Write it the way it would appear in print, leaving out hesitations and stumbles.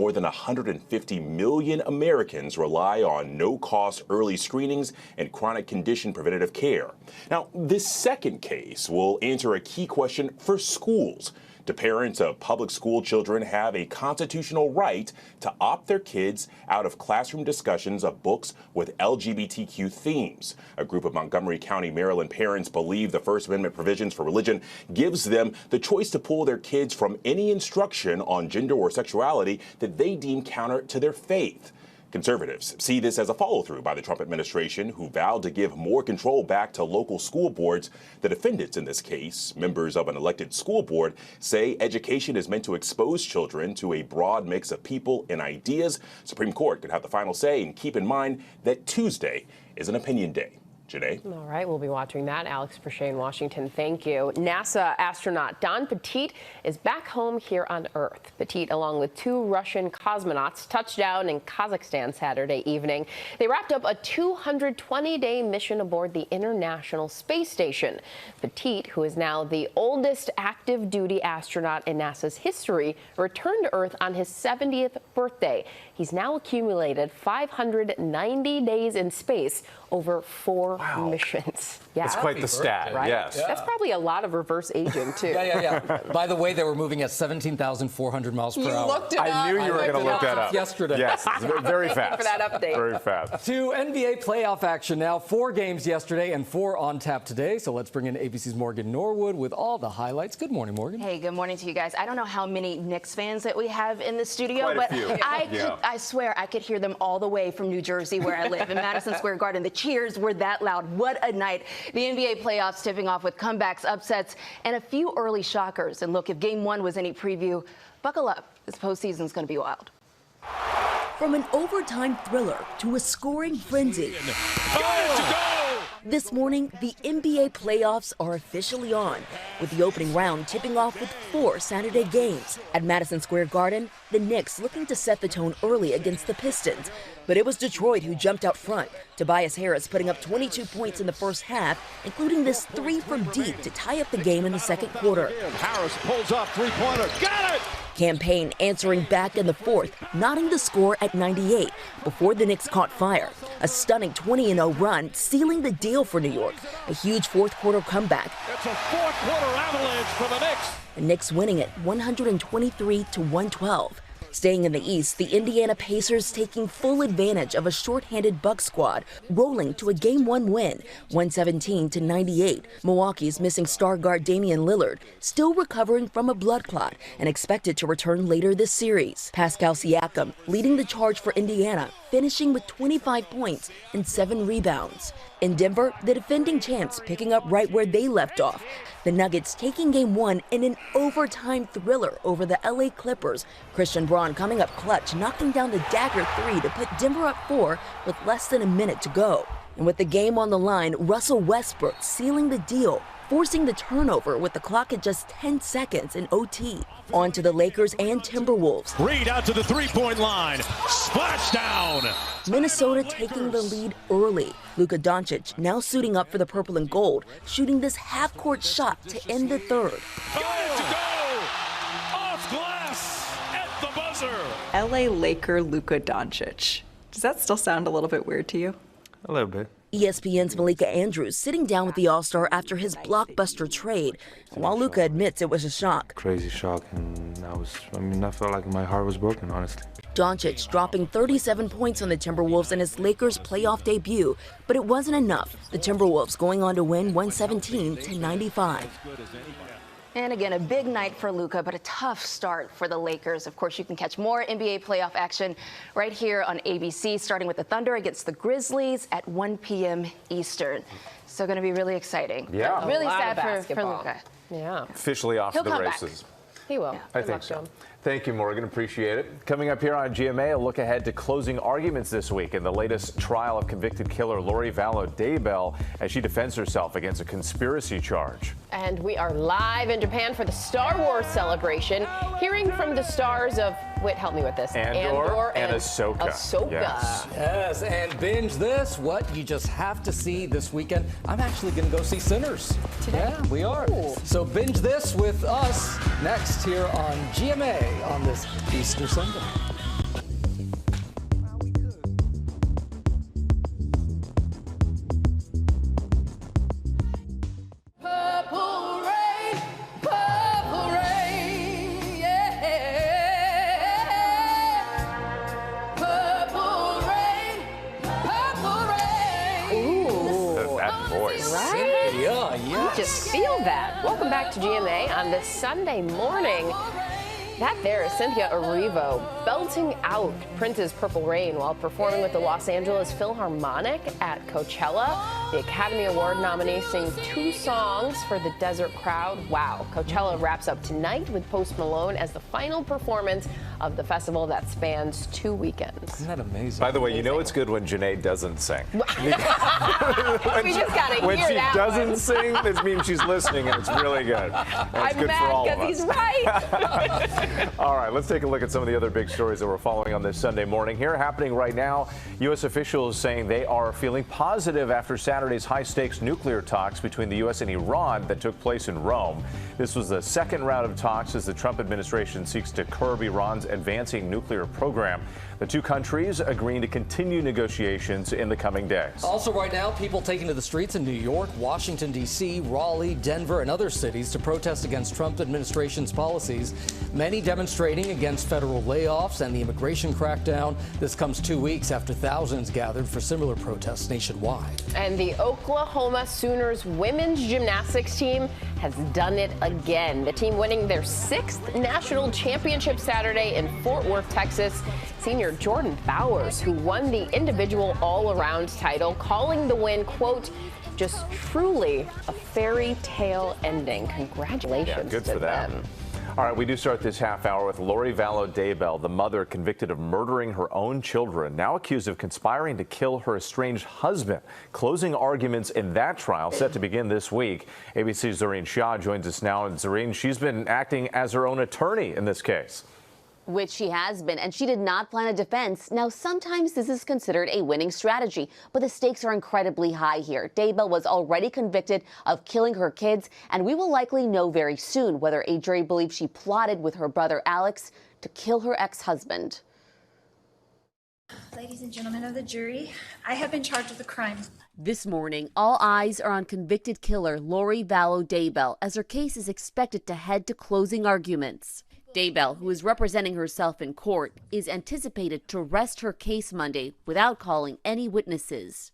More than 150 million Americans rely on no-cost early screenings and chronic condition preventative care. Now, this second case will answer a key question for schools. Do parents of public school children have a constitutional right to opt their kids out of classroom discussions of books with LGBTQ themes? A group of Montgomery County, Maryland parents believe the First Amendment provisions for religion gives them the choice to pull their kids from any instruction on gender or sexuality that they deem counter to their faith. Conservatives see this as a follow-through by the Trump administration, who vowed to give more control back to local school boards. The defendants in this case, members of an elected school board, say education is meant to expose children to a broad mix of people and ideas. Supreme Court could have the final say, and keep in mind that Tuesday is an opinion day. Janae? All right, we'll be watching that. Alex Perche in Washington, thank you. NASA astronaut Don Petit is back home here on Earth. Petit, along with 2 Russian cosmonauts, touched down in Kazakhstan Saturday evening. They wrapped up a 220-day mission aboard the International Space Station. Petit, who is now the oldest active duty astronaut in NASA's history, returned to Earth on his 70th birthday. He's now accumulated 590 days in space over 4 missions. Yeah, it's quite the stat, right? Yes. Yeah. That's probably a lot of reverse aging, too. Yeah. By the way, they were moving at 17,400 miles per hour. Looked it up. I knew you were going to look that up. Yesterday. Yes, very fast. For that update. Very fast. To NBA playoff action now. 4 games yesterday and 4 on tap today. So let's bring in ABC's Morgan Norwood with all the highlights. Good morning, Morgan. Hey, good morning to you guys. I don't know how many Knicks fans that we have in the studio, Quite a but few. I swear I could hear them all the way from New Jersey, where I live, in Madison Square Garden. The cheers were that loud. What a night. The NBA playoffs tipping off with comebacks, upsets, and a few early shockers. And look, if Game 1 was any preview, buckle up. This postseason's going to be wild. From an overtime thriller to a scoring frenzy. This morning, the NBA playoffs are officially on, with the opening round tipping off with 4 Saturday games. At Madison Square Garden, the Knicks looking to set the tone early against the Pistons. But it was Detroit who jumped out front. Tobias Harris putting up 22 points in the first half, including this 3 from deep to tie up the game in the second quarter. Harris pulls up, three-pointer, got it! Campaign answering back in the fourth, knotting the score at 98 before the Knicks caught fire. A stunning 20-0 run, sealing the deal for New York. A huge fourth-quarter comeback. It's a fourth-quarter avalanche for the Knicks. The Knicks winning it 123-112. Staying in the East, the Indiana Pacers taking full advantage of a shorthanded Bucks squad, rolling to a Game 1 win, 117-98. Milwaukee's missing star guard Damian Lillard, still recovering from a blood clot and expected to return later this series. Pascal Siakam leading the charge for Indiana, finishing with 25 points and 7 rebounds. In Denver, the defending champs picking up right where they left off. The Nuggets taking Game 1 in an overtime thriller over the LA Clippers. Christian Braun coming up clutch, knocking down the dagger 3 to put Denver up 4 with less than a minute to go. And with the game on the line, Russell Westbrook sealing the deal, forcing the turnover with the clock at just 10 seconds in OT. On to the Lakers and Timberwolves. Reed out to the three-point line. Splashdown. Minnesota taking the lead early. Luka Doncic now suiting up for the purple and gold, shooting this half-court shot to end the third. Got it to go. Off glass at the buzzer. LA Laker Luka Doncic. Does that still sound a little bit weird to you? A little bit. ESPN's Malika Andrews sitting down with the All-Star after his blockbuster trade. While Luka admits it was a shock. Crazy shock, and I felt like my heart was broken, honestly. Doncic dropping 37 points on the Timberwolves in his Lakers playoff debut, but it wasn't enough. The Timberwolves going on to win 117-95. And again, a big night for Luka, but a tough start for the Lakers. Of course, you can catch more NBA playoff action right here on ABC, starting with the Thunder against the Grizzlies at 1 p.m. Eastern. So going to be really exciting. Yeah. Really sad for Luka. Yeah. Officially off He'll to the come back. races. He will. I think so. Thank you, Morgan. Appreciate it. Coming up here on GMA, a look ahead to closing arguments this week in the latest trial of convicted killer Lori Vallow Daybell as she defends herself against a conspiracy charge. And we are live in Japan for the Star Wars celebration, hearing from the stars of, wait, help me with this. Andor and Ahsoka. Yes, and binge this, what you just have to see this weekend. I'm actually going to go see Sinners. Today? Yeah, we are. Ooh. So binge this with us next here on GMA on this Easter Sunday. just feel that. Welcome back to GMA on this Sunday morning. That there is Cynthia Erivo belting out Prince's Purple Rain while performing with the Los Angeles Philharmonic at Coachella. The Academy Award nominee sings 2 songs for the desert crowd. Wow. Coachella wraps up tonight with Post Malone as the final performance of the festival that spans 2 weekends. Isn't that amazing? By the way, you know it's good when Janae doesn't sing. We just got to When hear she that doesn't one. sing, this means she's listening, and it's really good. That's I'm good for all mad of because us. he's right. All right, let's take a look at some of the other big stories that we're following on this Sunday morning. Here, happening right now, U.S. officials saying they are feeling positive after Saturday's high-stakes nuclear talks between the U.S. and Iran that took place in Rome. This was the second round of talks as the Trump administration seeks to curb Iran's advancing nuclear program. The two countries agreeing to continue negotiations in the coming days. Also right now, people taking to the streets in New York, Washington, D.C., Raleigh, Denver, and other cities to protest against Trump administration's policies. Many demonstrating against federal layoffs and the immigration crackdown. This comes 2 weeks after thousands gathered for similar protests nationwide. And the Oklahoma Sooners women's gymnastics team has done it again. The team winning their 6th national championship Saturday in Fort Worth, Texas. Senior Jordan Bowers, who won the individual all-around title, calling the win, quote, just truly a fairy tale ending. Congratulations good to for them. All right, we do start this half hour with Lori Vallow Daybell, the mother convicted of murdering her own children, now accused of conspiring to kill her estranged husband. Closing arguments in that trial set to begin this week. ABC's Zareen Shah joins us now. And Zareen, she's been acting as her own attorney in this case. Which she has been, and she did not plan a defense. Now, sometimes this is considered a winning strategy, but the stakes are incredibly high here. Daybell was already convicted of killing her kids, and we will likely know very soon whether a jury believes she plotted with her brother Alex to kill her ex-husband. Ladies and gentlemen of the jury, I have been charged with a crime. This morning, all eyes are on convicted killer Lori Vallow Daybell as her case is expected to head to closing arguments. Daybell, who is representing herself in court, is anticipated to rest her case Monday without calling any witnesses.